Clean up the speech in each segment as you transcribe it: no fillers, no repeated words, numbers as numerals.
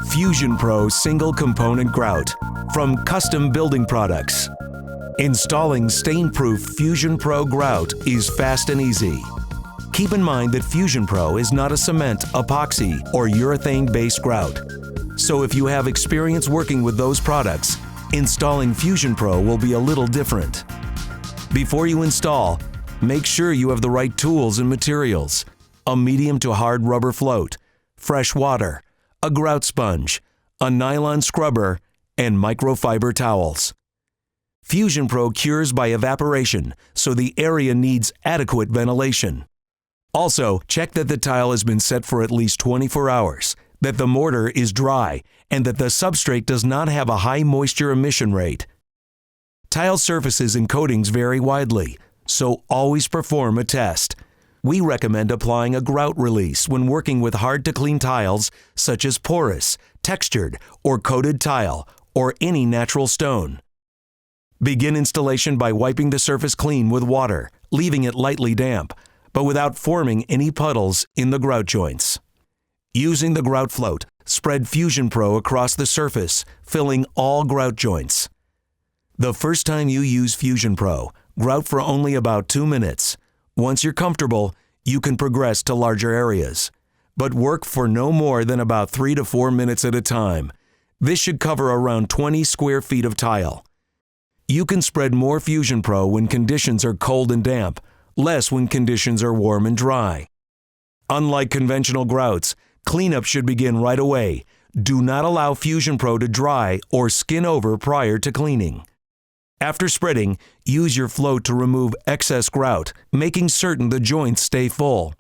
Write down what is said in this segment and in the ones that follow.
Fusion Pro Single Component Grout from Custom Building Products. Installing stain-proof Fusion Pro Grout is fast and easy. Keep in mind that Fusion Pro is not a cement, epoxy, or urethane-based grout. So if you have experience working with those products, installing Fusion Pro will be a little different. Before you install, make sure you have the right tools and materials: a medium to hard rubber float, fresh water, a grout sponge, a nylon scrubber, and microfiber towels. Fusion Pro cures by evaporation, so the area needs adequate ventilation. Also, check that the tile has been set for at least 24 hours, that the mortar is dry, and that the substrate does not have a high moisture emission rate. Tile surfaces and coatings vary widely, so always perform a test. We recommend applying a grout release when working with hard-to-clean tiles such as porous, textured, or coated tile, or any natural stone. Begin installation by wiping the surface clean with water, leaving it lightly damp, but without forming any puddles in the grout joints. Using the grout float, spread Fusion Pro across the surface, filling all grout joints. The first time you use Fusion Pro, grout for only about 2 minutes. Once you're comfortable, you can progress to larger areas, but work for no more than about 3 to 4 minutes at a time. This should cover around 20 square feet of tile. You can spread more Fusion Pro when conditions are cold and damp, less when conditions are warm and dry. Unlike conventional grouts, cleanup should begin right away. Do not allow Fusion Pro to dry or skin over prior to cleaning. After spreading, use your float to remove excess grout, making certain the joints stay full.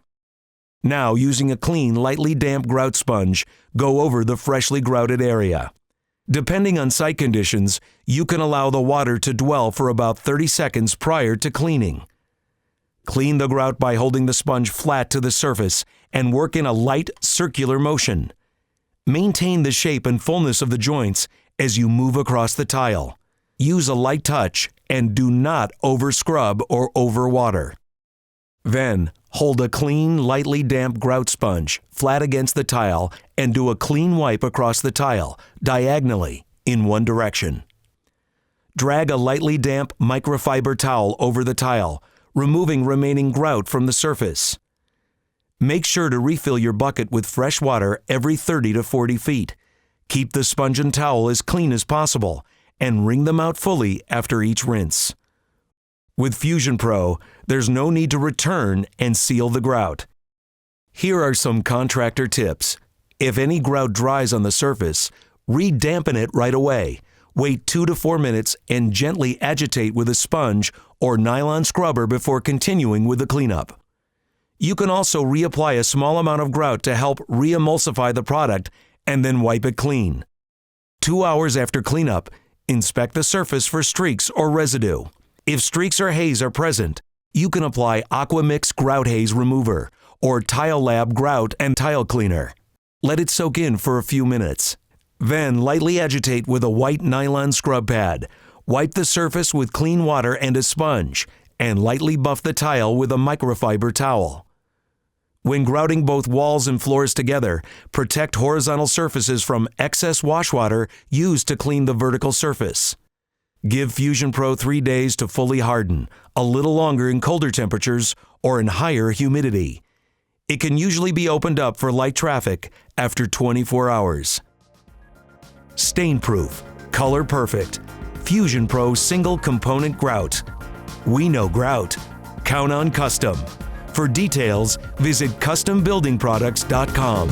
Now, using a clean, lightly damp grout sponge, go over the freshly grouted area. Depending on site conditions, you can allow the water to dwell for about 30 seconds prior to cleaning. Clean the grout by holding the sponge flat to the surface and work in a light, circular motion. Maintain the shape and fullness of the joints as you move across the tile. Use a light touch and do not over-scrub or over-water. Then, hold a clean, lightly damp grout sponge flat against the tile and do a clean wipe across the tile, diagonally, in one direction. Drag a lightly damp microfiber towel over the tile, removing remaining grout from the surface. Make sure to refill your bucket with fresh water every 30 to 40 feet. Keep the sponge and towel as clean as possible, and wring them out fully after each rinse. With Fusion Pro, there's no need to return and seal the grout. Here are some contractor tips. If any grout dries on the surface, re-dampen it right away. Wait 2 to 4 minutes and gently agitate with a sponge or nylon scrubber before continuing with the cleanup. You can also reapply a small amount of grout to help re-emulsify the product and then wipe it clean. 2 hours after cleanup, inspect the surface for streaks or residue. If streaks or haze are present, you can apply Aquamix Grout Haze Remover or Tile Lab Grout and Tile Cleaner. Let it soak in for a few minutes. Then lightly agitate with a white nylon scrub pad. Wipe the surface with clean water and a sponge, and lightly buff the tile with a microfiber towel. When grouting both walls and floors together, protect horizontal surfaces from excess wash water used to clean the vertical surface. Give Fusion Pro 3 days to fully harden, a little longer in colder temperatures or in higher humidity. It can usually be opened up for light traffic after 24 hours. Stain-proof, color-perfect, Fusion Pro Single Component Grout. We know grout. Count on custom. For details, visit custombuildingproducts.com.